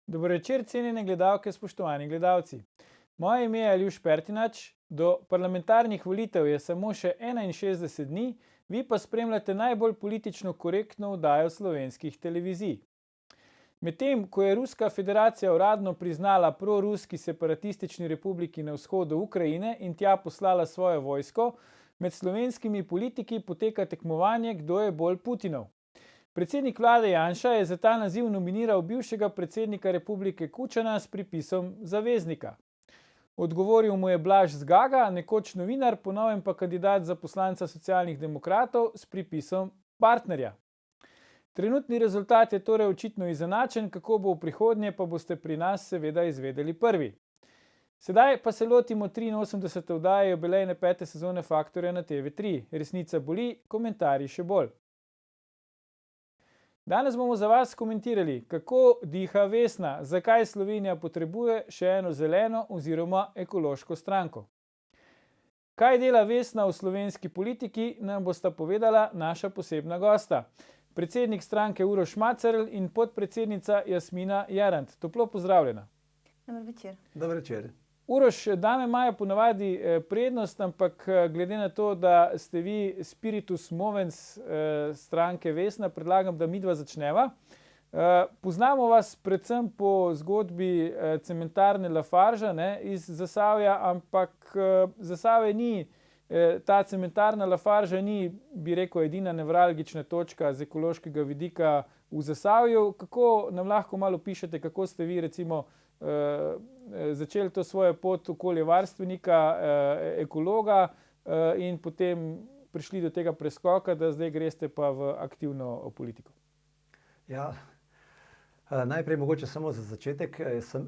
Dober večer, cenjene gledalke, spoštovani gledalci. Moje ime je Aljuš Pertinač, do parlamentarnih volitev je samo še 61 dni, vi pa spremljate najbolj politično korektno oddajo slovenskih televizij. Medtem, ko je Ruska federacija uradno priznala proruski separatistični republiki na vzhodu Ukrajine in tja poslala svojo vojsko, med slovenskimi politiki poteka tekmovanje, kdo je bolj Putinov. Predsednik vlade Janša je za ta naziv nominiral bivšega predsednika republike Kučana s pripisom zaveznika. Odgovoril mu je Blaž Zgaga, nekoč novinar, po novem pa kandidat za poslanca Socialnih demokratov s pripisom partnerja. Trenutni rezultat je torej očitno izenačen, kako bo v prihodnje, pa boste pri nas seveda izvedeli prvi. Sedaj pa se lotimo 83. oddaje jubilejne 5. sezone Faktorja na TV3. Resnica boli, komentarji še bolj. Danes bomo za vas komentirali, kako diha Vesna, zakaj Slovenija potrebuje še eno zeleno oziroma ekološko stranko. Kaj dela Vesna v slovenski politiki, nam bosta povedala naša posebna gosta. Predsednik stranke Uroš Macerl in podpredsednica Jasmina Jarant. Toplo pozdravljena. Dober večer. Dober večer. Uroš, dame imajo ponavadi prednost, ampak glede na to, da ste vi spiritus movens stranke Vesna, predlagam, da midva začneva. Poznamo vas predvsem po zgodbi cementarne Lafarge iz Zasavja, ampak Zasavje ni, ta cementarna Lafarge ni, bi rekel, edina nevralgična točka z ekološkega vidika v Zasavju. Kako nam lahko malo pišete, kako ste vi recimo začeli to svojo pot okoljevarstvenika, ekologa in potem prišli do tega preskoka, da zdaj greste pa v aktivno politiko? Ja, najprej mogoče samo za začetek,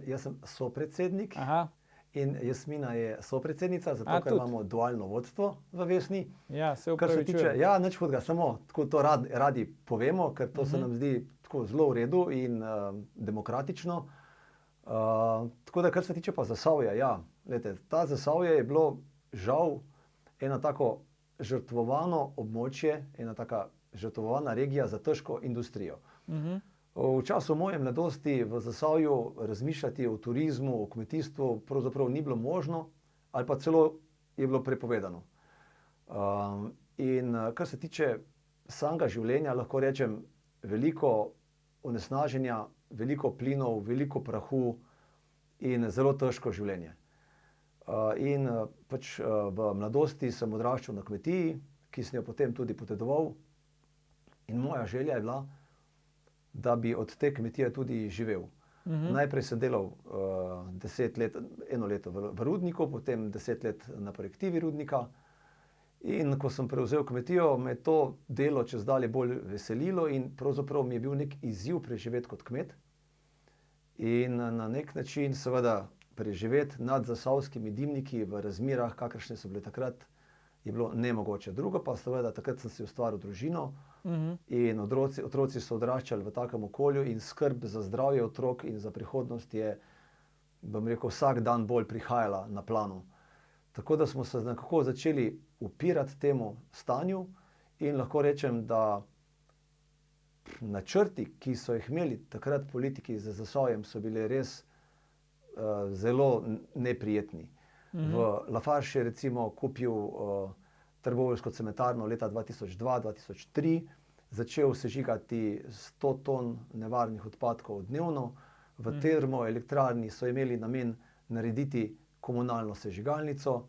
jaz sem sopredsednik. Aha. In Jasmina je sopredsednica, zato ker imamo dualno vodstvo v Vesni. Ja, se Kar se tiče, upravičujem. ja, nič hudega, samo tako to radi povemo, ker to se nam zdi tako zelo v redu in demokratično. Tako da, kar se tiče pa Zasavja, ja, glejte, ta Zasavje je bilo žal eno tako žrtvovano območje, ena taka žrtvovana regija za težko industrijo. V času moje mladosti v Zasavju razmišljati o turizmu, o kmetijstvu pravzaprav ni bilo možno ali pa celo je bilo prepovedano. In kar se tiče samega življenja, lahko rečem, veliko onesnaženja, veliko plinov, veliko prahu in zelo težko življenje. In pač v mladosti sem odraščal na kmetiji, ki sem jo potem tudi podedoval, in moja želja je bila, da bi od te kmetije tudi živel. Najprej sem delal 10 let, eno leto v rudniku, potem 10 let na projektivi rudnika. In ko sem prevzel kmetijo, me je to delo čezdalje bolj veselilo in pravzaprav mi je bil nek izziv preživeti kot kmet. In na nek način seveda preživeti nad zasavskimi dimniki v razmerah, kakršne so bile takrat, je bilo nemogoče. Drugo pa seveda, takrat sem si ustvaril družino in otroci so odraščali v takem okolju in skrb za zdravje otrok in za prihodnost je, bom rekel, vsak dan bolj prihajala na plano. Tako da smo se nekako začeli upirati temu stanju in lahko rečem, da načrti, ki so jih imeli takrat politiki z Zasavjem, so bili res zelo neprijetni. V Lafarge je recimo kupil trboveljsko cementarno leta 2002-2003, začel sežigati 100 ton nevarnih odpadkov dnevno. V termoelektrarni so imeli namen narediti komunalno sežigalnico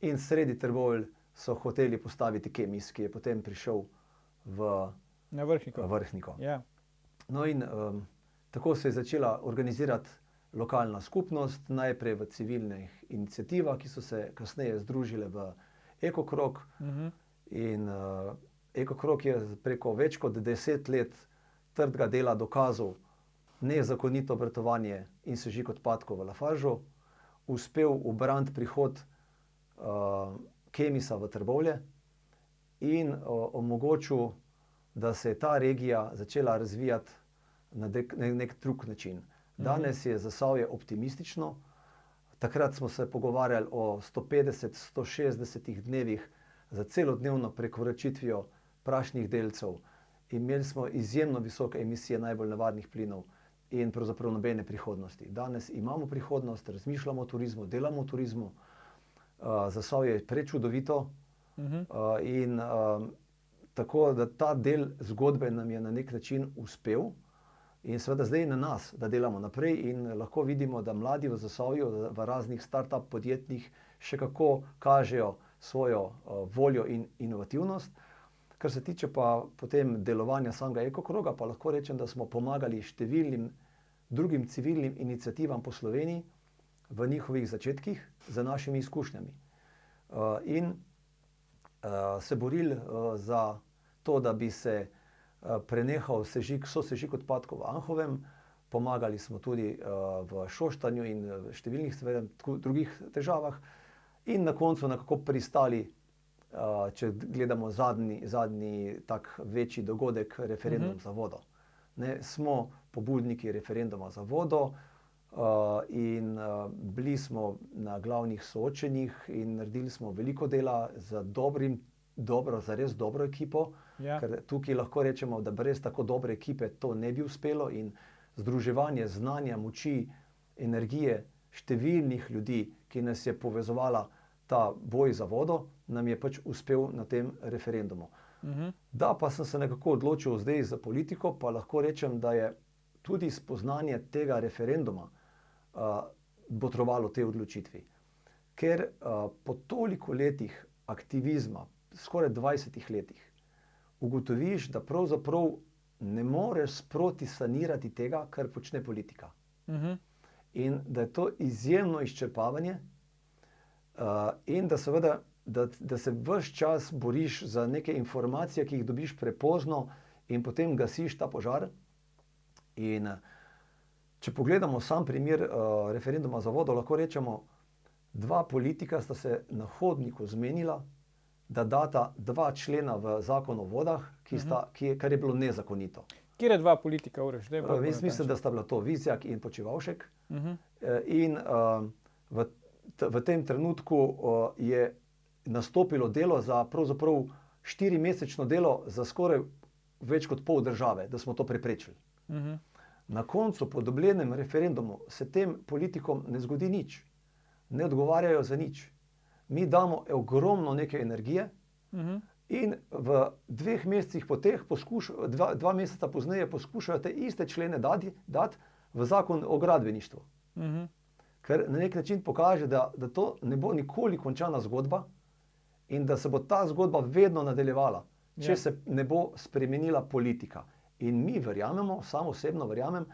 in sredi Trbovelj so hoteli postaviti Kemis, ki je potem prišel Na Vrhniko. Vrhniko. Ja. No in tako se je začela organizirati lokalna skupnost, najprej v civilnih iniciativah, ki so se kasneje združile v Ekokrog. In Ekokrog je preko več kot 10 let trdega dela dokazal nezakonito obratovanje in sežig odpadkov v Lafargeu, uspel ubraniti prihod Kemisa v Trbovlje in omogočil, da se je ta regija začela razvijati na nek drug način. Danes je Zasavje optimistično. Takrat smo se pogovarjali o 150-160 dnevih za celodnevno prekoračitvijo prašnih delcev. Imeli smo izjemno visoke emisije najbolj nevarnih plinov in pravzaprav nobene prihodnosti. Danes imamo prihodnost, razmišljamo o turizmu, delamo o turizmu. Zasavje je prečudovito in tako, da ta del zgodbe nam je na nek način uspel. In seveda zdaj je na nas, da delamo naprej in lahko vidimo, da mladi v Zasavju, v raznih start-up podjetjih še kako kažejo svojo voljo in inovativnost. Kar se tiče pa potem delovanja samega Ekokroga, pa lahko rečem, da smo pomagali številnim drugim civilnim iniciativam po Sloveniji v njihovih začetkih z našimi izkušnjami. In se borili za to, da bi se prenehal sosežig odpadkov v Anhovem. Pomagali smo tudi v Šoštanju in v številnih drugih težavah. In na koncu nekako pristali, če gledamo zadnji tak večji dogodek, referendum za vodo. Smo pobudniki referenduma za vodo in bili smo na glavnih soočenjih in naredili smo veliko dela za res dobro ekipo. Ja. Ker tukaj lahko rečemo, da brez tako dobre ekipe to ne bi uspelo in združevanje znanja, moči, energije številnih ljudi, ki nas je povezovala ta boj za vodo, nam je pač uspel na tem referendumu. Da pa sem se nekako odločil zdaj za politiko, pa lahko rečem, da je tudi spoznanje tega referenduma botrovalo tej odločitvi. Ker po toliko letih aktivizma, skoraj 20 letih, ugotoviš, da pravzaprav ne moreš sproti sanirati tega, kar počne politika. In da je to izjemno izčrpavanje in da seveda, da se ves čas boriš za neke informacije, ki jih dobiš prepozno in potem gasiš ta požar. In če pogledamo sam primer referenduma za vodo, lahko rečemo, dva politika sta se na hodniku zmenila, da data 2 člena v zakon o vodah, kar je bilo nezakonito. Kjer je dva politika, Uroš? Jaz mislim, da sta bila to Vizjak in Počivalšek. In v tem trenutku je nastopilo delo za pravzaprav 4-mesečno delo za skoraj več kot pol države, da smo to preprečili. Na koncu, po dobljenem referendumu, se tem politikom ne zgodi nič. Ne odgovarjajo za nič. Mi damo ogromno neke energije in v 2 mesecih po teh 2 meseca pozneje poskušajo te iste člene dati v zakon o gradbeništvu. Ker na nek način pokaže, da to ne bo nikoli končana zgodba in da se bo ta zgodba vedno nadaljevala, če se ne bo spremenila politika. In mi verjamemo, sam osebno verjamem,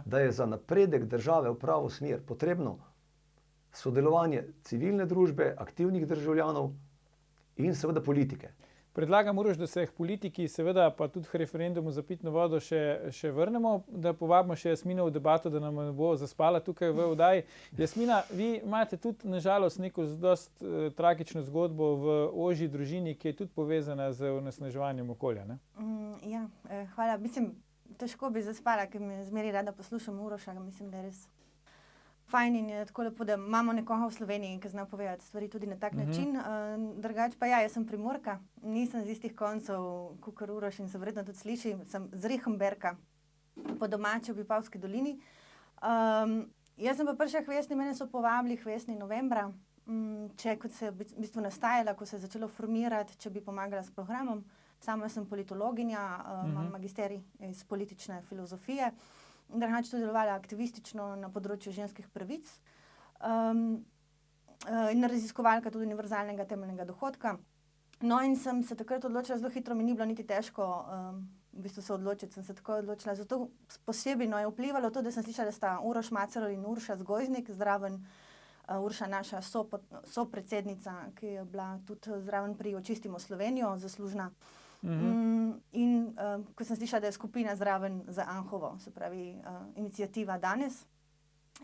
da je za napredek države v pravo smer potrebno sodelovanje civilne družbe, aktivnih državljanov in seveda politike. Predlagam, Uroš, da se k politiki, seveda pa tudi k referendumu za pitno vodo še vrnemo, da povabimo še Jasmino v debato, da nam ne bo zaspala tukaj v oddaji. Jasmina, vi imate tudi nažalost neko dosti tragično zgodbo v ožji družini, ki je tudi povezana z onesnaževanjem okolja, ne? Ja, hvala. Mislim, težko bi zaspala, ker me zmeraj rada poslušam Uroša, mislim, da je res fajn in je tako lepo, da imamo nekoga v Sloveniji, ki zna povedati stvari tudi na tak način. Drugače pa ja, jaz sem Primorka, nisem z istih koncev kakor Uroš in se verjetno tudi sliši, sem z Rehemberka, po domače v Vipavski dolini. Jaz sem pa prišla k Vesni, mene so povabili k Vesni novembra, kot se je v bistvu nastajala, ko se je začelo formirati, če bi pomagala s programom. Sama sem politologinja, imam magisterij iz politične filozofije. Drugače tudi delovala aktivistično na področju ženskih pravic in raziskovalka tudi univerzalnega temeljnega dohodka. No, in sem se takrat odločila, zelo hitro mi ni bilo niti težko v bistvu se odločiti, sem se tako odločila. Zato posebej je vplivalo to, da sem slišala, da sta Uroš Macerl in Urša Zgojznik, zraven Urša naša sopredsednica, ki je bila tudi zraven pri Očistimo Slovenijo, zaslužna. In ko sem slišala, da je skupina zraven za Anhovo, se pravi iniciativa Danes,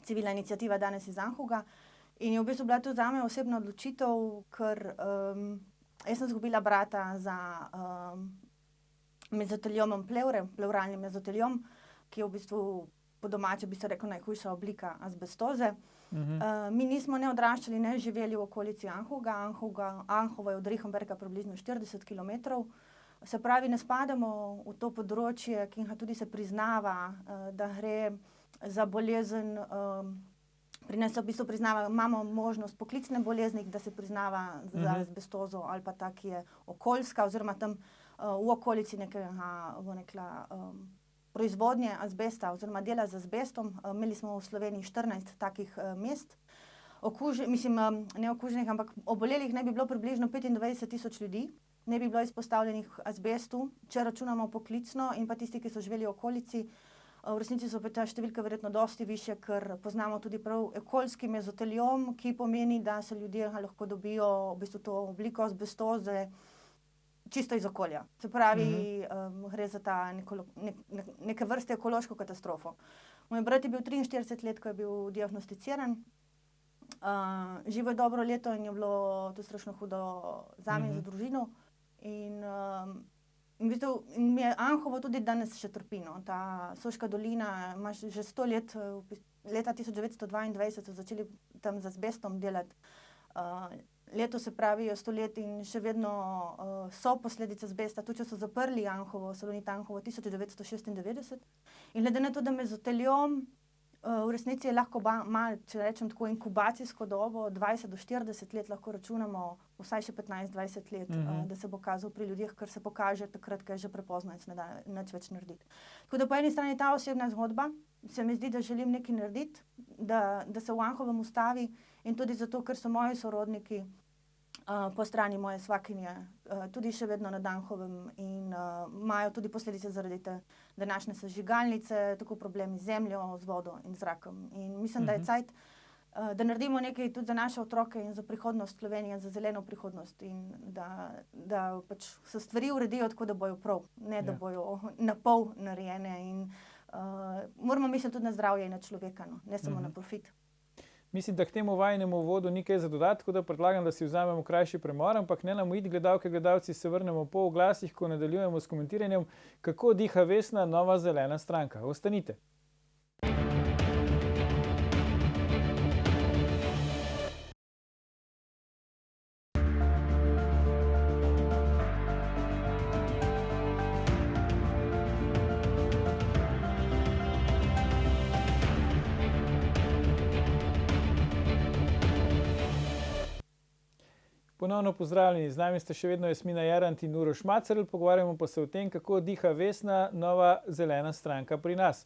civilna iniciativa Danes iz Anhovega, in je v bistvu bila to zame osebna odločitev, ker jaz sem izgubila brata za mezoteliomom plevre, plevralnim mezoteliom, ki je v bistvu po domače bi se rekel najhujša oblika azbestoze. Mi nismo ne odraščali, ne živeli v okolici Anhovega. Anhovo je od Rehemberka približno 40 kilometrov. Se pravi, ne spadamo v to področje, ki ga tudi se priznava, da gre za bolezen. Pri nas se v bistvu priznava, imamo možnost poklicne bolezni, da se priznava za azbestozo ali pa ta, ki je okoljska, oziroma tam v okolici nekega proizvodnje azbesta oziroma dela z azbestom. Imeli smo v Sloveniji 14 takih mest. Ne okuženih, ampak obolelih naj bi bilo približno 25.000 ljudi, ne bi bilo izpostavljenih azbestu, če računamo poklicno in pa tisti, ki so živeli v okolici. V resnici so pa ta številka verjetno dosti višje, ker poznamo tudi prav okoljski mezoteliom, ki pomeni, da se ljudje lahko dobijo v bistvu to obliko azbestoze čisto iz okolja. Se pravi, gre za ta neke vrste ekološko katastrofo. Moj brat je bil 43 let, ko je bil diagnosticiran. Živo je dobro leto in je bilo to strašno hudo zame in za družino. In v bistvu mi je Anhovo tudi danes še trpi. Ta Soška dolina ima že 100 let, leta 1922 so začeli tam z azbestom delati. Letos se pravi 100 let in še vedno so posledice azbesta, tudi če so zaprli Anhovo, Salonit Anhovo 1996. In glede na to, da mezoteliom v resnici je lahko malo, če rečem tako, inkubacijsko dobo, 20 do 40 let lahko računamo, vsaj še 15-20 let, da se bo kazal pri ljudeh, ker se pokaže takrat, ko je že prepozno in se ne da nič več narediti. Tako da po eni strani ta osebna zgodba, se mi zdi, da želim nekaj narediti, da se v Anhovem ustavi, in tudi zato, ker so moji sorodniki po strani moje svakinje tudi še vedno nad Anhovem in imajo tudi posledice zaradi te današnje sežigalnice, tako problemi z zemljo, z vodo in zrakom. In mislim, da je cajt, da naredimo nekaj tudi za naše otroke in za prihodnost Slovenije, za zeleno prihodnost in da pač se stvari uredijo tako, da bojo prav, ne da bojo na pol narejene. In moramo misliti tudi na zdravje in na človeka, ne samo na profit. Mislim, da k temu vajnemu uvodu ni kaj za dodati, tako da predlagam, da si vzamemo krajši premor, ampak ne nam uiti, gledalke, gledalci, se vrnemo po oglasih, ko nadaljujemo s komentiranjem, kako diha Vesna, nova zelena stranka. Ostanite. Ponovno pozdravljeni, z nami sta še vedno Jasmina Jerant in Uroš Macerl, pogovarjamo pa se o tem, kako diha Vesna, nova zelena stranka pri nas.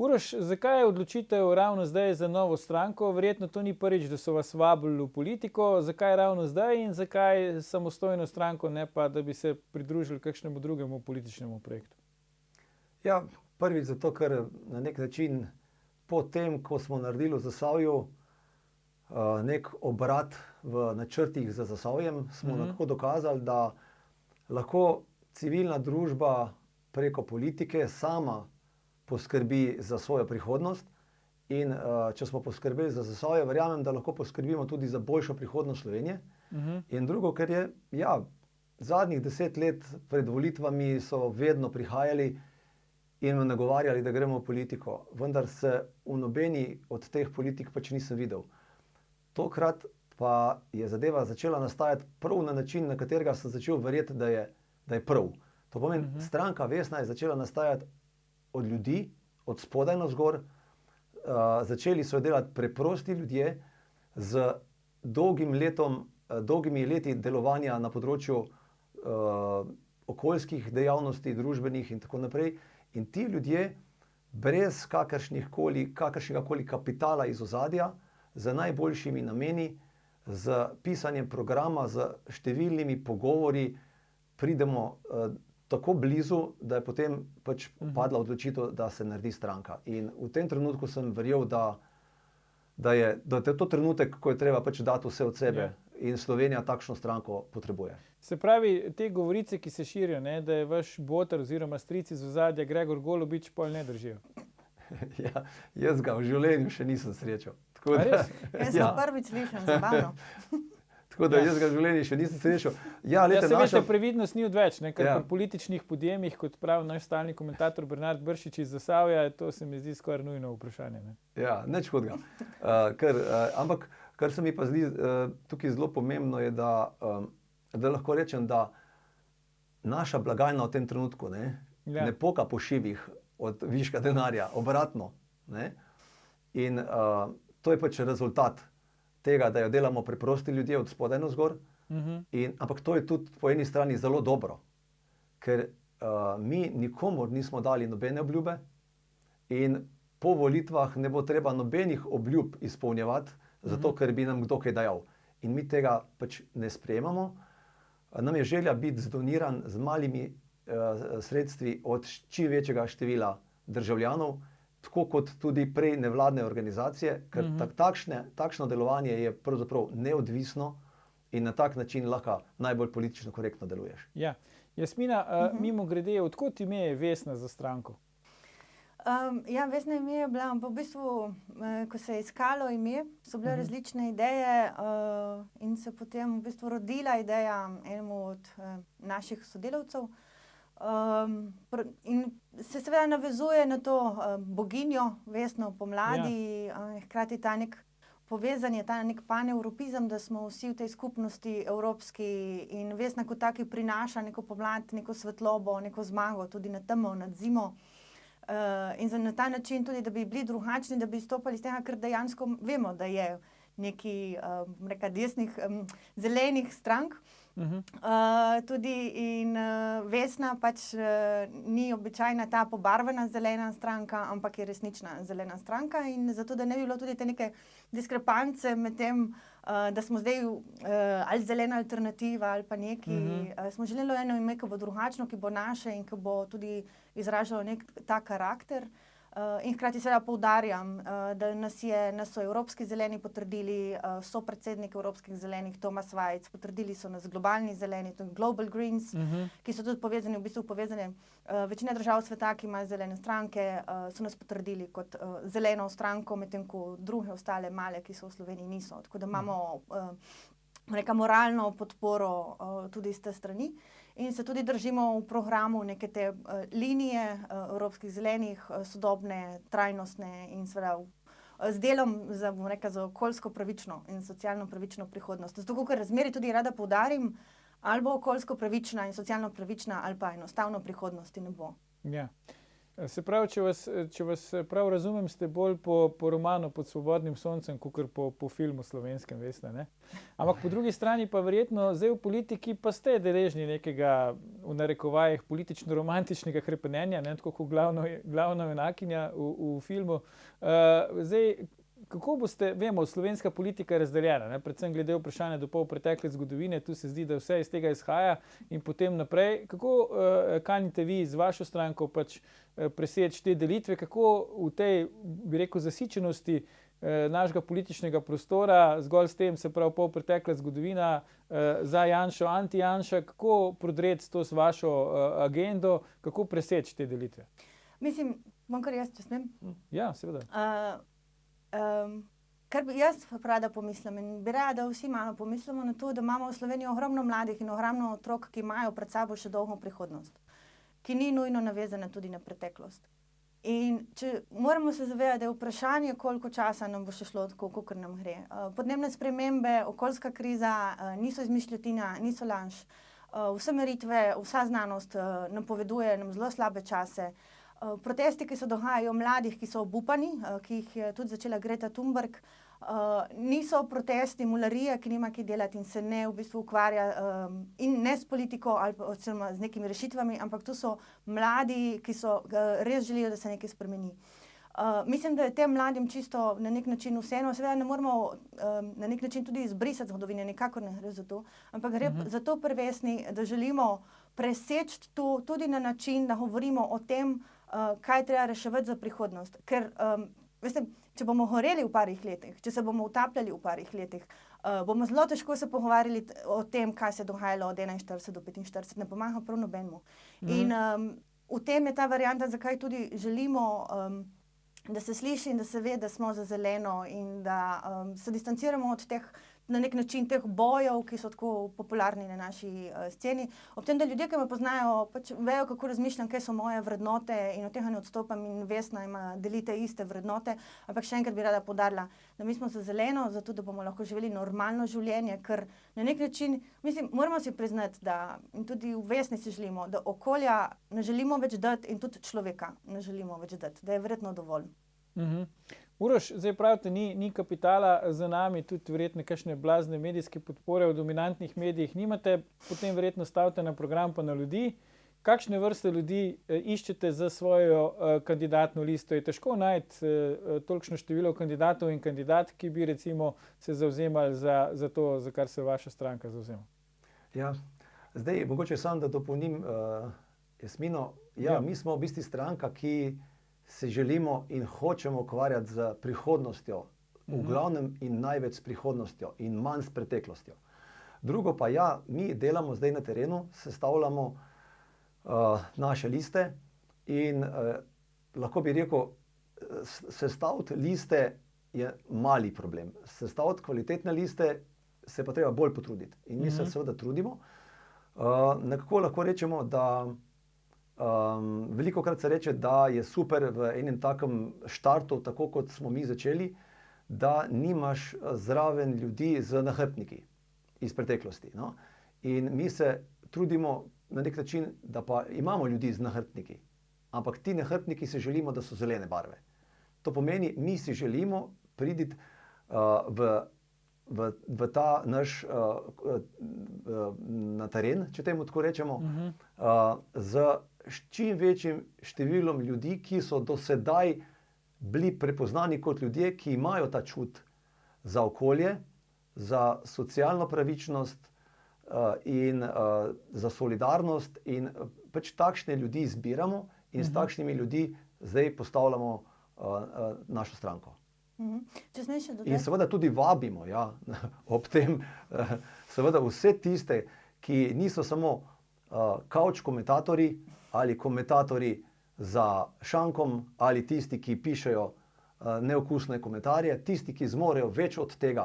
Uroš, zakaj je odločitev ravno zdaj za novo stranko? Verjetno to ni prvič, da so vas vabili v politiko. Zakaj ravno zdaj in zakaj samostojno stranko, ne pa da bi se pridružili kakšnemu drugemu političnemu projektu? Ja, prvič zato, ker na nek način po tem, ko smo naredili v Zasavju nek obrat v načrtih za Zasavjem, smo lahko dokazali, da lahko civilna družba preko politike sama poskrbi za svojo prihodnost. In če smo poskrbeli za Zasavje, verjamem, da lahko poskrbimo tudi za boljšo prihodnost Slovenije. In drugo, ker je, zadnjih 10 let pred volitvami so vedno prihajali in me nagovarjali, da gremo v politiko. Vendar se v nobeni od teh politik pač nisem videl. Tokrat pa je zadeva začela nastajati prav na način, na katerega sem začel verjeti, da je prav. To pomeni, stranka Vesna je začela nastajati od ljudi, od spodaj navzgor. Začeli so delati preprosti ljudje z dolgimi leti delovanja na področju okoljskih dejavnosti, družbenih in tako naprej. In ti ljudje brez kakršnega koli kapitala iz ozadja, z najboljšimi nameni, z pisanjem programa, z številnimi pogovori pridemo tako blizu, da je potem pač padla odločitev, da se naredi stranka. In v tem trenutku sem verjel, da je to trenutek, ko je treba pač dati vse od sebe in Slovenija takšno stranko potrebuje. Se pravi, te govorice, ki se širijo, da je vaš boter oziroma stric iz ozadja Gregor Golobič, pol ne držijo. Ja, jaz ga v življenju še nisem srečal. Res? Jaz sem prvič slišal, zabavno. Tako da jaz ga v življenju še nisem srečal. Veste, previdnost ni odveč, ker pri političnih podjemih, kot pravi naš stalni komentator Bernard Bršič iz Zasavja, to se mi zdi skoraj nujno vprašanje. Ja, nič hudega. Ampak, kar se mi pa zdi tukaj zelo pomembno, je, da lahko rečem, da naša blagajna v tem trenutku ne poka po šivih od viška denarja, obratno. In to je pač rezultat tega, da jo delamo preprosti ljudje od spodaj navzgor. Ampak to je tudi po eni strani zelo dobro, ker mi nikomur nismo dali nobene obljube in po volitvah ne bo treba nobenih obljub izpolnjevati, zato ker bi nam kdo kaj dajal. In mi tega pač ne sprejemamo. Nam je želja biti zdoniran z malimi sredstvi od čim večjega števila državljanov, tako kot tudi prej nevladne organizacije, ker takšno delovanje je pravzaprav neodvisno in na tak način lahko najbolj politično korektno deluješ. Ja. Jasmina, mimogrede, od kod ime je Vesna za stranko? Ja, Vesna ime je bila, v bistvu, ko se je iskalo ime, so bile različne ideje in se potem v bistvu rodila ideja enemu od naših sodelavcev. In se seveda navezuje na to boginjo Vesno pomladi, hkrati ta nek povezanje, ta nek panevropizem, da smo vsi v tej skupnosti evropski in Vesna kot taki prinaša neko pomlad, neko svetlobo, neko zmago tudi nad temo, nad zimo. In na ta način tudi, da bi bili drugačni, da bi izstopali iz tega, ker dejansko vemo, da je nekaj desnih, zelenih strank. Tudi in Vesna pač ni običajna ta pobarvana zelena stranka, ampak je resnična zelena stranka in zato, da ne bi bilo tudi te neke diskrepance med tem, da smo zdaj ali zelena alternativa ali pa neki, smo želeli eno ime, ki bo drugačno, ki bo naše in ki bo tudi izražalo nek ta karakter. In hkrati seveda poudarjam, da nas so Evropski zeleni potrdili, so predsednik Evropskih zelenih Thomas Vajc, potrdili so nas globalni zeleni, to je Global Greens, ki so tudi povezani, v bistvu povezane, večina držav sveta, ki imajo zelene stranke, so nas potrdili kot zeleno stranko, medtem ko druge ostale male, ki so v Sloveniji, niso. Tako da imamo neka moralno podporo tudi iz te strani. In se tudi držimo v programu neke te linije Evropskih zelenih, sodobne, trajnostne in seveda z delom za okoljsko pravično in socialno pravično prihodnost. Zato, ker razmeri tudi rada poudarim, ali bo okoljsko pravična in socialno pravična, ali pa enostavno prihodnosti ne bo. Ja. Se pravi, če vas prav razumem, ste bolj po romanu Pod svobodnim soncem, kakor po filmu slovenskem, Vesna, ne? Ampak po drugi strani pa verjetno zdaj v politiki pa ste deležni nekega, v narekovajih, politično-romantičnega hrepenenja, ne, tako kot glavna junakinja v filmu. Zdaj, kako boste, vemo, slovenska politika je razdeljena, ne, predvsem glede vprašanja do polpretekle zgodovine, tu se zdi, da vse iz tega izhaja in potem naprej. Kako kanite vi z vašo stranko pač preseči te delitve, kako v tej, bi rekel, zasičenosti našega političnega prostora, zgolj s tem, se pravi polpretekla zgodovina, za Janšo, anti-Janša, kako prodreti to s vašo agendo, kako preseči te delitve? Mislim, bom kar jaz, če smem? Ja, seveda. Kar bi jaz rada pomislim in bi rada, da vsi malo pomislimo na to, da imamo v Sloveniji ogromno mladih in ogromno otrok, ki imajo pred sabo še dolgo prihodnost, ki ni nujno navezana tudi na preteklost. In moramo se zavedati, da je vprašanje, koliko časa nam bo še šlo tako, kakor nam gre. Podnebne spremembe, okoljska kriza niso izmišljotina, niso laž. Vse meritve, vsa znanost napoveduje nam zelo slabe čase. Protesti, ki se dogajajo mladih, ki so obupani, ki jih je tudi začela Greta Thunberg, niso protesti mularije, ki nima kaj delati in se ne v bistvu ukvarja in ne s politiko ali oziroma z nekimi rešitvami, ampak to so mladi, ki res želijo, da se nekaj spremeni. Mislim, da je tem mladim čisto na nek način vseeno, seveda ne moramo na nek način tudi izbrisati zgodovine, nikakor ne gre za to, ampak gre za to prvesni, da želimo preseči to tudi na način, da govorimo o tem, kaj treba reševati za prihodnost. Ker, veste, če bomo horeli v parih letih, če se bomo utapljali v parih letih, bomo zelo težko se pogovarjali o tem, kaj se je dogajalo od 41 do 45, ne pomaga prav nobenemu. In v tem je ta varianta, zakaj tudi želimo, da se sliši in da se ve, da smo za zeleno in da se distanciramo od teh, na nek način teh bojev, ki so tako popularni na naši sceni. Ob tem, da ljudje, ki me poznajo, pač vejo, kako razmišljam, kaj so moje vrednote in od tega ne odstopam in Vesna ima delite iste vrednote, ampak še enkrat bi rada poudarila, da mi smo za zeleno, zato da bomo lahko živeli normalno življenje, ker na nek način, mislim, moramo si priznati, da in tudi v Vesni si želimo, da okolja ne želimo več dati in tudi človeka ne želimo več dati, da je verjetno dovolj. Uroš, zdaj pravite, ni kapitala za nami, tudi verjetno kakšne blazne medijske podpore v dominantnih medijih nimate, potem verjetno stavite na program pa na ljudi. Kakšne vrste ljudi iščete za svojo kandidatno listo? Je težko najti tolikšno število kandidatov in kandidat, ki bi recimo se zavzemali za to, za kar se vaša stranka zavzema? Ja, zdaj mogoče samo da dopolnim Jasmino. Ja, mi smo v bistvu stranka, ki se želimo in hočemo ukvarjati z prihodnostjo, v glavnem in največ s prihodnostjo in manj s preteklostjo. Drugo pa ja, mi delamo zdaj na terenu, sestavljamo naše liste in lahko bi rekel, sestaviti liste je mali problem. Sestaviti kvalitetne liste se pa treba bolj potruditi. In mi se seveda trudimo. Nekako lahko rečemo, da velikokrat se reče, da je super v enem takem štartu, tako kot smo mi začeli, da nimaš zraven ljudi z nahrbtniki iz preteklosti. No? In mi se trudimo na nek način, da pa imamo ljudi z nahrbtniki. Ampak ti nahrbtniki si želimo, da so zelene barve. To pomeni, mi si želimo priti v ta naš na teren, če temu tako rečemo, z čim večjim številom ljudi, ki so do sedaj bili prepoznani kot ljudje, ki imajo ta čut za okolje, za socialno pravičnost in za solidarnost, in pač takšne ljudi izbiramo in s takšnimi ljudi zdaj postavljamo našo stranko. Če smem še dodati? In seveda tudi vabimo, ja, ob tem seveda vse tiste, ki niso samo kavč komentatorji ali komentatorji za šankom ali tisti, ki pišejo neokusne komentarje, tisti, ki zmorejo več od tega,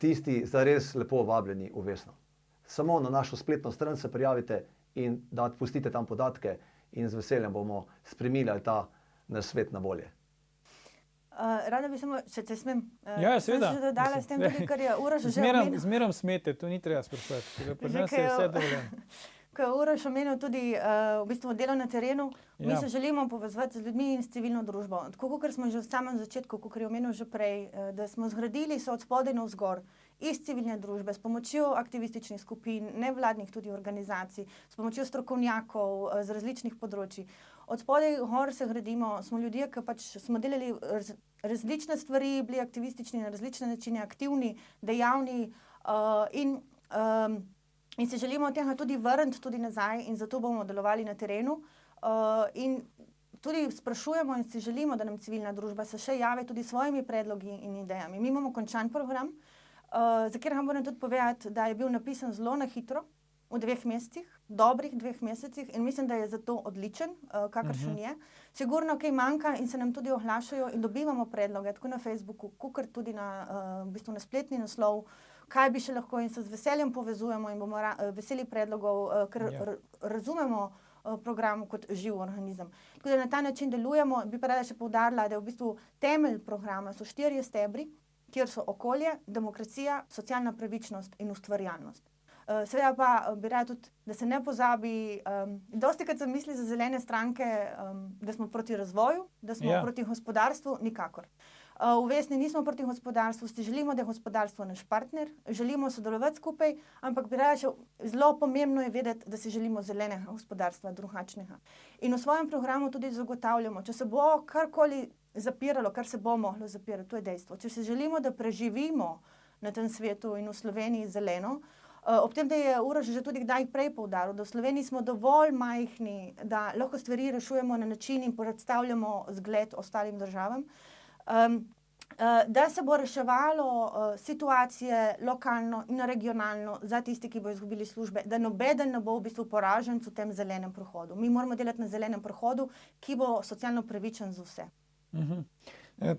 tisti zares lepo vabljeni v Vesno. Samo na našo spletno stran se prijavite in pustite tam podatke in z veseljem bomo spreminjali ta naš svet na bolje. Rada bi samo, če te smem, Ja, seveda. še dodala s tem tudi, kar je Uroš že omenil. Zmerom smete, to ni treba spraševati. Pri nas je vse dovoljeno. Ko je Uroš omenil tudi v bistvu delo na terenu, mi Ja. se želimo povezovati z ljudmi in s civilno družbo. Tako kot smo že v samem začetku, kot je omenil že prej, da smo zgradili se od spodaj navzgor, iz civilne družbe, s pomočjo aktivističnih skupin, nevladnih tudi organizacij, s pomočjo strokovnjakov z različnih področij. Od spodaj gor se gradimo, smo ljudje, ki pač smo delali različne stvari, bili aktivistični na različne načine, aktivni, dejavni in se želimo tega tudi vrniti tudi nazaj in zato bomo delovali na terenu. In tudi sprašujemo in si želimo, da nam civilna družba se še javi tudi s svojimi predlogi in idejami. Mi imamo končan program, za katerega moram tudi povedati, da je bil napisan zelo na hitro, v 2 mesecih, dobrih 2 mesecih, in mislim, da je zato odličen, kakršen je. Sigurno kaj manjka in se nam tudi oglašajo in dobivamo predloge, tako na Facebooku, kakor tudi na, v bistvu na spletni naslov, kaj bi še lahko, in se z veseljem povezujemo in bomo veseli predlogov, ker razumemo program kot živ organizem. Tako da na ta način delujemo. Bi pa rada še poudarila, da je v bistvu temelj programa so 4 stebri, kjer so okolje, demokracija, socialna pravičnost in ustvarjalnost. Seveda pa bi rada tudi, da se ne pozabi, dostikrat se misli za zelene stranke, da smo proti razvoju, da smo proti gospodarstvu, nikakor. V Vesni nismo proti gospodarstvu, si želimo, da je gospodarstvo naš partner, želimo sodelovati skupaj, ampak bi rada še, zelo pomembno je vedeti, da si želimo zelenega gospodarstva, drugačnega. In v svojem programu tudi zagotavljamo, če se bo karkoli zapiralo, kar se bo moglo zapirati, to je dejstvo. Če se želimo, da preživimo na tem svetu in v Sloveniji zeleno, ob tem, da je Uroš že tudi kdaj prej poudaril, da v Sloveniji smo dovolj majhni, da lahko stvari rešujemo na način in predstavljamo zgled ostalim državam, da se bo reševalo situacije lokalno in regionalno za tisti, ki bo izgubili službe, da nobeden ne bo v bistvu poraženec v tem zelenem prehodu. Mi moramo delati na zelenem prehodu, ki bo socialno pravičen za vse.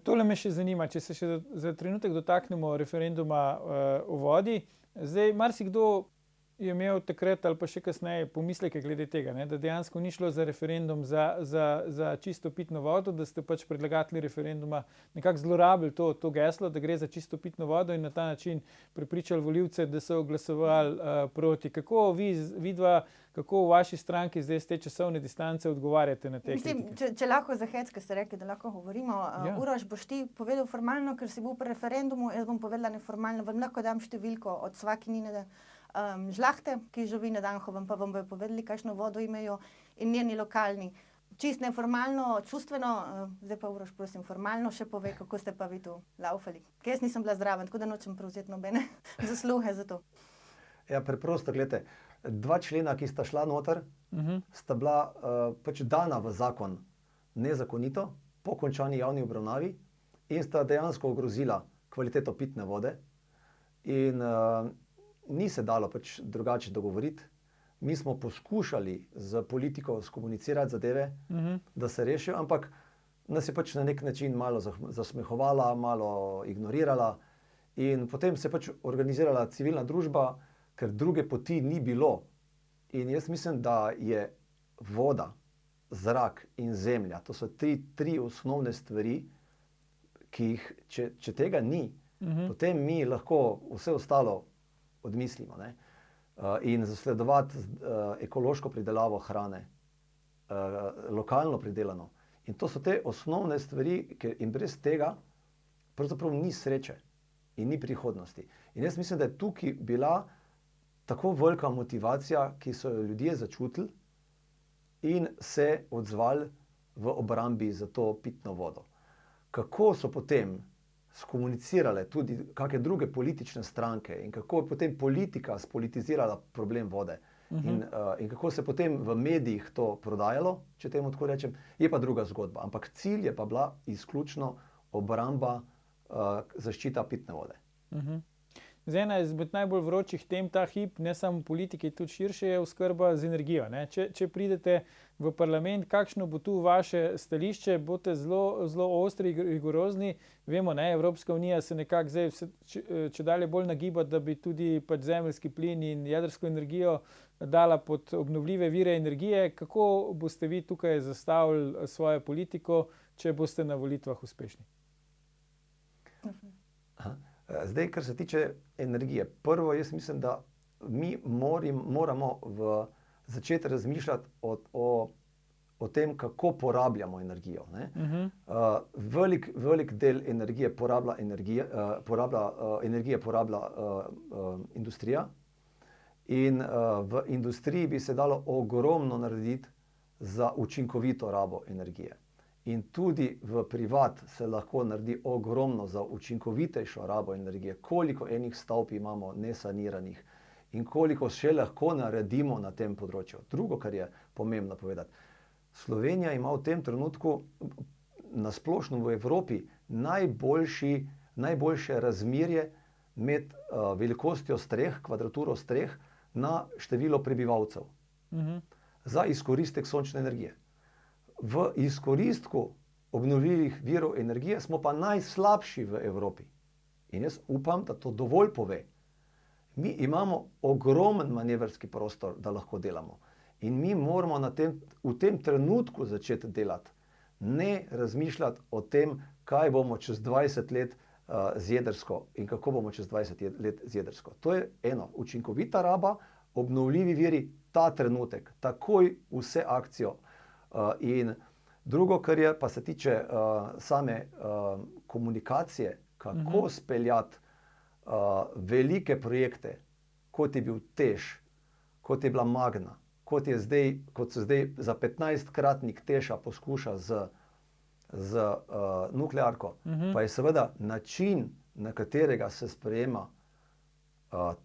Tole me še zanima, če se še za trenutek dotaknemo referenduma o vodi. Zdaj, marsikdo je imel takrat ali pa še kasneje pomisleke glede tega, ne, da dejansko ni šlo za referendum za čisto pitno vodo, da ste pač predlagatelji referenduma nekako zlorabili to geslo, da gre za čisto pitno vodo in na ta način prepričali volivce, da so glasovali proti. Kako vidva, kako v vaši stranki zdaj z te časovne distance odgovarjate na te kritike? Če lahko za hec, ker ste rekli, da lahko govorimo, Uroš, boš ti povedal formalno, ker si bil pri referendumu, jaz bom povedala neformalno, vam lahko dam številko od Svakinine žlahte, ki živi na Danhovem, pa vam bojo povedali, kakšno vodo imajo in njeni lokalni. Čist neformalno, čustveno, zdaj pa Uroš, prosim, formalno še pove, kako ste pa vi tu laufali. Ker jaz nisem bila zraven, tako da nočem prevzeti nobene zasluge za to. Ja, preprosto, gledajte, 2 člena, ki sta šla noter, sta bila pač dana v zakon nezakonito, po končani javni obravnavi in sta dejansko ogrozila kvaliteto pitne vode. In ni se dalo pač drugače dogovoriti. Mi smo poskušali z politiko skomunicirati zadeve, da se rešijo, ampak nas je pač na nek način malo zasmehovala, malo ignorirala in potem se je pač organizirala civilna družba, ker druge poti ni bilo. In jaz mislim, da je voda, zrak in zemlja, to so tri osnovne stvari, ki jih, če tega ni, potem mi lahko vse ostalo odmislimo, ne? In zasledovati ekološko pridelavo hrane, lokalno pridelano. In to so te osnovne stvari, in brez tega pravzaprav ni sreče in ni prihodnosti. In jaz mislim, da je tukaj bila tako velika motivacija, ki so jo ljudje začutili in se odzvali v obrambi za to pitno vodo. Kako so potem skomunicirale tudi kakšne druge politične stranke in kako je potem politika spolitizirala problem vode in kako se potem v medijih to prodajalo, če temu tako rečem, je pa druga zgodba. Ampak cilj je pa bila izključno obramba, zaščita pitne vode. Ena izmed najbolj vročih tem ta hip, ne samo v politiki, tudi širše, je oskrba z energijo, ne? Če pridete v parlament, kakšno bo tu vaše stališče, boste zelo ostri, rigorozni. Vemo, ne, Evropska unija se nekako zdaj čedalje bolj nagiba, da bi tudi pač zemeljski plin in jedrsko energijo dala pod obnovljive vire energije. Kako boste vi tukaj zastavili svojo politiko, če boste na volitvah uspešni? Zdaj, kar se tiče energije. Prvo, jaz mislim, da mi moramo začeti razmišljati o tem, kako porabljamo energijo, ne? Velik del energije porablja industrija in v industriji bi se dalo ogromno narediti za učinkovito rabo energije. In tudi v privat se lahko naredi ogromno za učinkovitejšo rabo energije. Koliko enih stavb imamo nesaniranih in koliko še lahko naredimo na tem področju. Drugo, kar je pomembno povedati. Slovenija ima v tem trenutku na splošno v Evropi najboljše razmerje med velikostjo streh, kvadraturo streh na število prebivalcev za izkoristek sončne energije. V izkoristku obnovljivih virov energije smo pa najslabši v Evropi. In jaz upam, da to dovolj pove. Mi imamo ogromen manevrski prostor, da lahko delamo. In mi moramo v tem trenutku začeti delati. Ne razmišljati o tem, kaj bomo čez 20 let z jedrsko in kako bomo čez 20 let z jedrsko. To je eno, učinkovita raba, obnovljivi viri, ta trenutek, takoj vse akcijo. In drugo, kar je, pa se tiče same komunikacije, kako speljati velike projekte, kot je bil TEŠ, kot je bila Magna, kot se zdaj za 15-kratnik TEŠa poskuša z nuklearko, pa je seveda način, na katerega se sprejema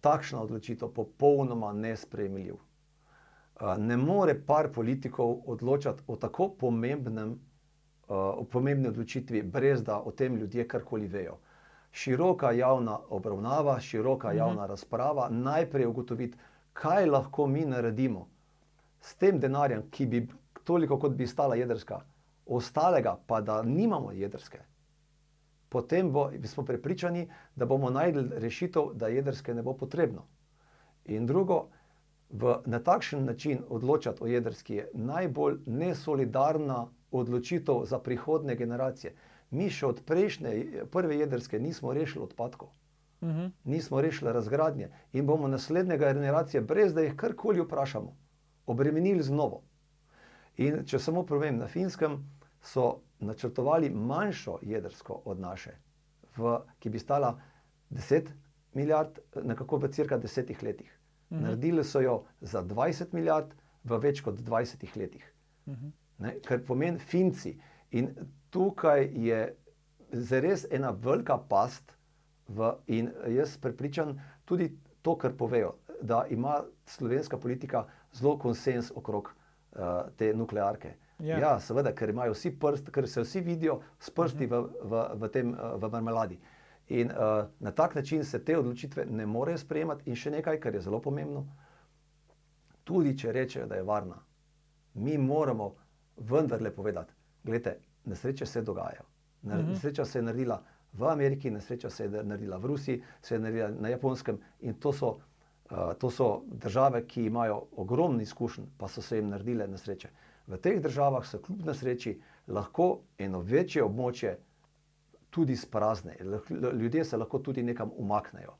takšna odločitev, popolnoma nesprejemljiv. Ne more par politikov odločati o tako pomembni odločitvi, brez da o tem ljudje karkoli vejo. Široka javna obravnava, široka javna razprava, najprej ugotoviti, kaj lahko mi naredimo s tem denarjem, ki bi toliko, kot bi stala jedrska, ostalega pa, da nimamo jedrske. Potem smo prepričani, da bomo našli rešitev, da jedrske ne bo potrebno. In drugo, Na takšen način odločati o jedrski je najbolj nesolidarna odločitev za prihodne generacije. Mi še od prve jedrske nismo rešili odpadkov. Nismo rešili razgradnje in bomo naslednjega generacije, brez da jih karkoli vprašamo, obremenili z novo. In če samo povem, na Finskem so načrtovali manjšo jedrsko od naše, ki bi stala 10 milijard, nekako v cirka 10 letih. Naredili so jo za 20 milijard v več kot 20 letih. Kar pomeni Finci. In tukaj je zares ena velika past in jaz prepričan tudi to, kar povejo, da ima slovenska politika zelo konsens okrog te nuklearke. Ja, seveda, ker imajo vsi ker se vsi vidijo s prsti v marmeladi. In na tak način se te odločitve ne morejo sprejemati in še nekaj, kar je zelo pomembno, tudi če rečejo, da je varna, mi moramo vendarle povedati, gledajte, nesreče se dogajajo. Nesreča se je naredila v Ameriki, nesreča se je naredila v Rusiji, se je naredila na Japonskem in to so države, ki imajo ogromno izkušenj, pa so se jim naredile nesreče. V teh državah se kljub nesreči lahko eno večje območje tudi sprazne. Ljudje se lahko tudi nekam umaknejo.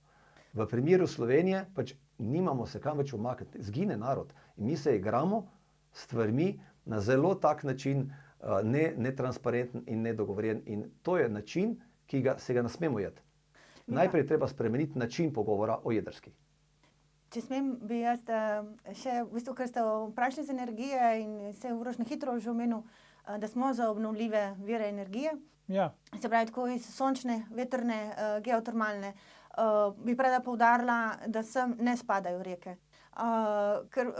V primeru Slovenije pač nimamo se kam več umakniti. Zgine narod in mi se igramo s stvarmi na zelo tak način, netransparenten in nedogovorjen. In to je način, ki se ga ne smemo jeti. Najprej treba spremeniti način pogovora o jedrski. Če smem, bi jaz še, v bistvu, ker ste vprašali z energije in se Uroš na hitro že omenil, da smo za obnovljive vire energije. Ja. Se pravi, tako iz sončne, vetrne, geotermalne. Bi rada poudarila, da sem ne spadajo reke. Ker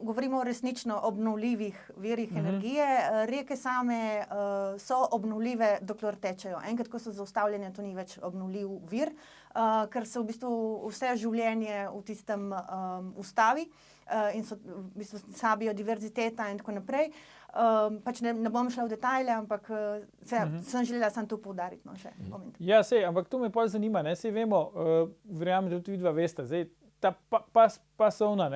govorimo o resnično obnovljivih virih energije. Reke same so obnovljive, dokler tečejo. Enkrat, ko so zaustavljene, to ni več obnovljiv vir, ker se v bistvu vse življenje v tistem ustavi in so v bistvu vsa biodiverziteta in tako naprej. Pač ne bom šla v detajle, ampak sem želela samo to poudariti. No, še moment. Ja, sej, ampak to me pol zanima, ne, sej vemo, verjamem, da tudi vidva vesta, zdaj ta pasovna,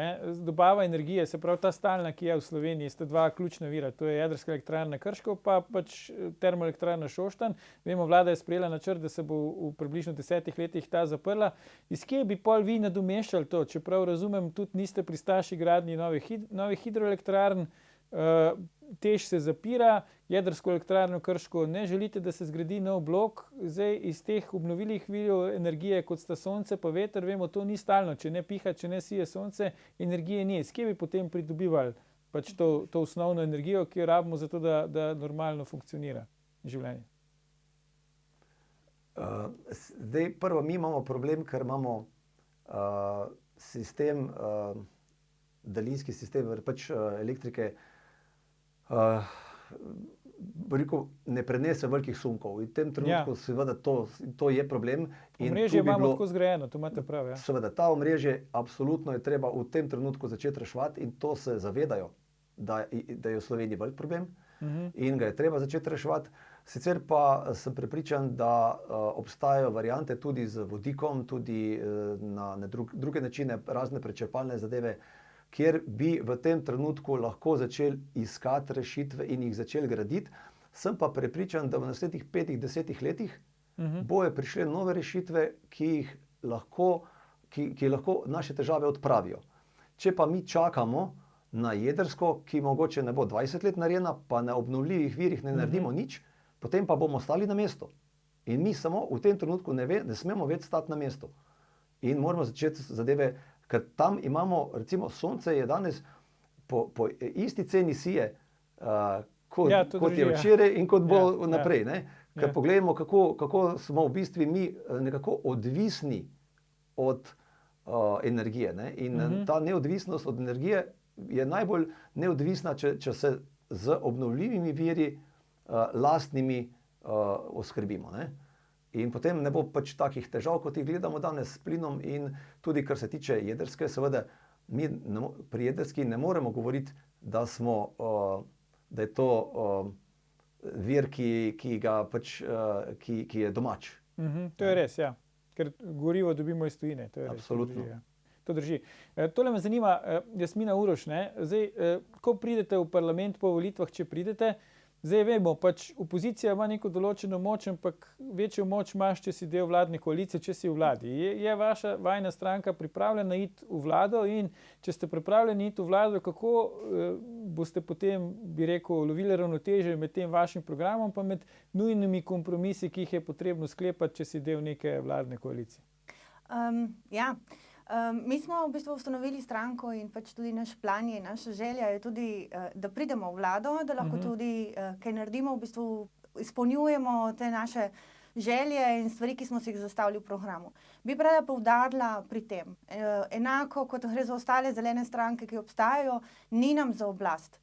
dobava energije, se pravi ta stalna, ki je v Sloveniji, sta dva ključna vira, to je jedrska elektrarna Krško, pa pač termoelektrarna Šoštanj. Vemo, vlada je sprejela načrt, da se bo v približno 10 letih ta zaprla. Iz kje bi pol vi nadomeščali to? Čeprav razumem, tudi niste pristaši gradnji novih hidroelektrarn, TEŠ se zapira, jedrsko elektrarno Krško ne želite, da se zgradi nov blok. Zdaj iz teh obnovljivih virov energije, kot sta sonce pa veter, vemo, to ni stalno. Če ne piha, če ne sije sonce, energije ni. S kje bi potem pridobivali pač to osnovno energijo, ki jo rabimo za to, da normalno funkcionira življenje? Zdaj, prvo, mi imamo problem, ker imamo sistem, daljinski sistem pač elektrike, ne prenese velikih sunkov. In v tem trenutku seveda to je problem. Omrežje imamo tako zgrajeno, to imate prav. Ja. Seveda, ta omrežje absolutno je treba v tem trenutku začeti reševati in to se zavedajo, da je v Sloveniji velik problem in ga je treba začeti reševati. Sicer pa sem prepričan, da obstajajo variante tudi z vodikom, tudi na druge načine, razne prečrpalne zadeve, kjer bi v tem trenutku lahko začeli iskati rešitve in jih začeli graditi. Sem pa prepričan, da v naslednjih 5-10 letih bojo prišle nove rešitve, ki lahko naše težave odpravijo. Če pa mi čakamo na jedrsko, ki mogoče ne bo 20 let narejena, pa na obnovljivih virih ne naredimo nič, potem pa bomo stali na mestu. In mi samo v tem trenutku ne smemo več stati na mestu. In moramo začeti zadeve, ker tam imamo, recimo, sonce je danes po isti ceni sije, kot je včeraj in kot bo naprej. Ker pogledamo, kako smo v bistvu mi nekako odvisni od energije. In ta neodvisnost od energije je najbolj neodvisna, če se z obnovljivimi viri lastnimi oskrbimo. In potem ne bo pač takih težav, kot jih gledamo danes s plinom. In tudi, kar se tiče jedrske, seveda, mi pri jedrski ne moremo govoriti, da je to vir, ki je domač. To je res, ja. Ker gorivo dobimo iz tujine. Absolutno. To drži. Tole me zanima, Jasmina, Uroš, ne? Zdaj, ko pridete v parlament po volitvah, če pridete, zdaj vemo, pač opozicija ima neko določeno moč, ampak večjo moč imaš, če si del vladne koalicije, če si v vladi. Je vajna stranka pripravljena iti v vlado in če ste pripravljeni iti v vlado, kako boste potem, bi rekel, lovili ravnotežje med tem vašim programom pa med nujnimi kompromisi, ki jih je potrebno sklepati, če si del neke vladne koalicije? Mi smo v bistvu ustanovili stranko in pač tudi naš plan je, naša želja je tudi, da pridemo v vlado, da lahko tudi kaj naredimo, v bistvu izpolnjujemo te naše želje in stvari, ki smo si jih zastavili v programu. Bi pa rada poudarila pri tem, enako kot gre za ostale zelene stranke, ki obstajajo, ni nam za oblast.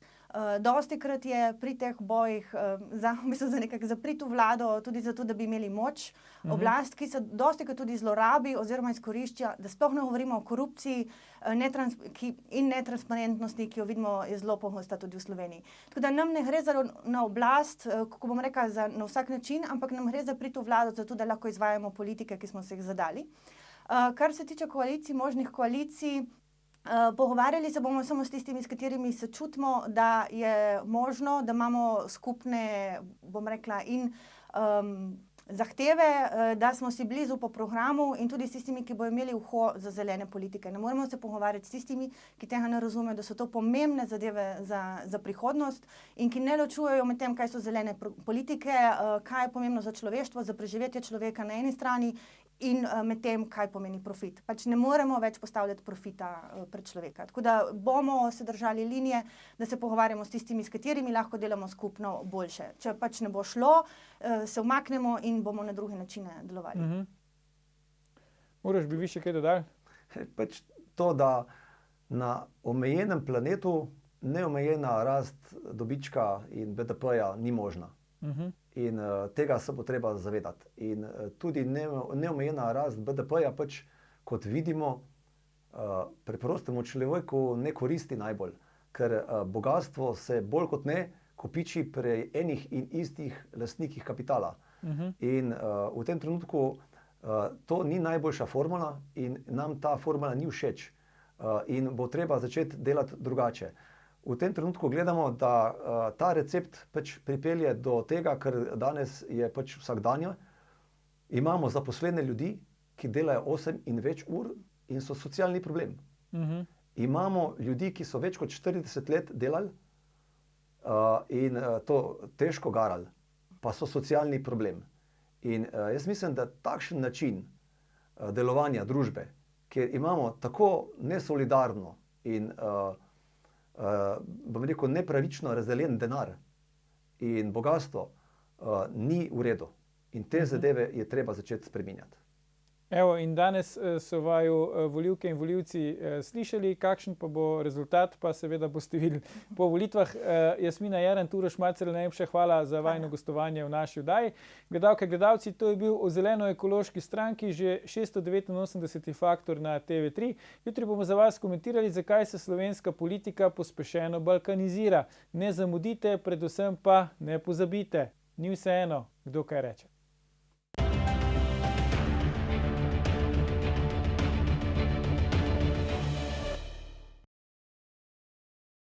Dostikrat je pri teh bojih za nekako zapriti vlado, tudi zato, da bi imeli moč, oblast, ki se dostikrat tudi zlorabi oziroma izkorišča, da sploh ne govorimo o korupciji in netransparentnosti, ki jo vidimo je zelo pogosta tudi v Sloveniji. Tako da nam ne gre na oblast, kako bom rekla, na vsak način, ampak nam gre za priti v vlado, zato da lahko izvajamo politike, ki smo se jih zadali. Kar se tiče koalicij, možnih koalicij, pogovarjali se bomo samo s tistimi, s katerimi se čutimo, da je možno, da imamo skupne, bom rekla, in zahteve, da smo si blizu po programu in tudi s tistimi, ki bodo imeli uho za zelene politike. Ne moremo se pogovarjati s tistimi, ki tega ne razumejo, da so to pomembne zadeve za prihodnost in ki ne ločujejo med tem, kaj so zelene politike, kaj je pomembno za človeštvo, za preživetje človeka na eni strani in med tem, kaj pomeni profit. Pač ne moremo več postavljati profita pred človeka. Tako da bomo se držali linije, da se pogovarjamo s tistimi, s katerimi lahko delamo skupno boljše. Če pač ne bo šlo, se umaknemo in bomo na druge načine delovali. Uroš, bi vi še kaj dodali? Pač to, da na omejenem planetu neomejena rast dobička in BDP-ja ni možna. In tega se bo treba zavedati. In tudi neomejena rast BDP-ja pač, kot vidimo, preprostemu človeku ne koristi najbolj, ker bogastvo se bolj kot ne kopiči pri enih in istih lastnikih kapitala. In v tem trenutku to ni najboljša formula in nam ta formula ni všeč. In bo treba začeti delati drugače. V tem trenutku gledamo, da ta recept pač pripelje do tega, ker danes je pač vsakdanje. Imamo zaposlene ljudi, ki delajo 8 in več ur in so socialni problem. Imamo ljudi, ki so več kot 40 let delali in to težko garali, pa so socialni problem. In jaz mislim, da takšen način delovanja družbe, kjer imamo tako nesolidarno in bom rekel, nepravično razdeljen denar in bogastvo ni v redu. In te zadeve je treba začeti spreminjati. Evo, in danes so vaju volivke in volivci slišali, kakšen pa bo rezultat, pa seveda boste videli po volitvah. Jasmina Jerant, Uroš Macerl, najlepša hvala za vajino gostovanje v naši oddaji. Gledalke, gledalci, to je bil o zeleno-ekološki stranki, že 689. Faktor na TV3. Jutri bomo za vas komentirali, zakaj se slovenska politika pospešeno balkanizira. Ne zamudite, predvsem pa ne pozabite. Ni vseeno, kdo kaj reče.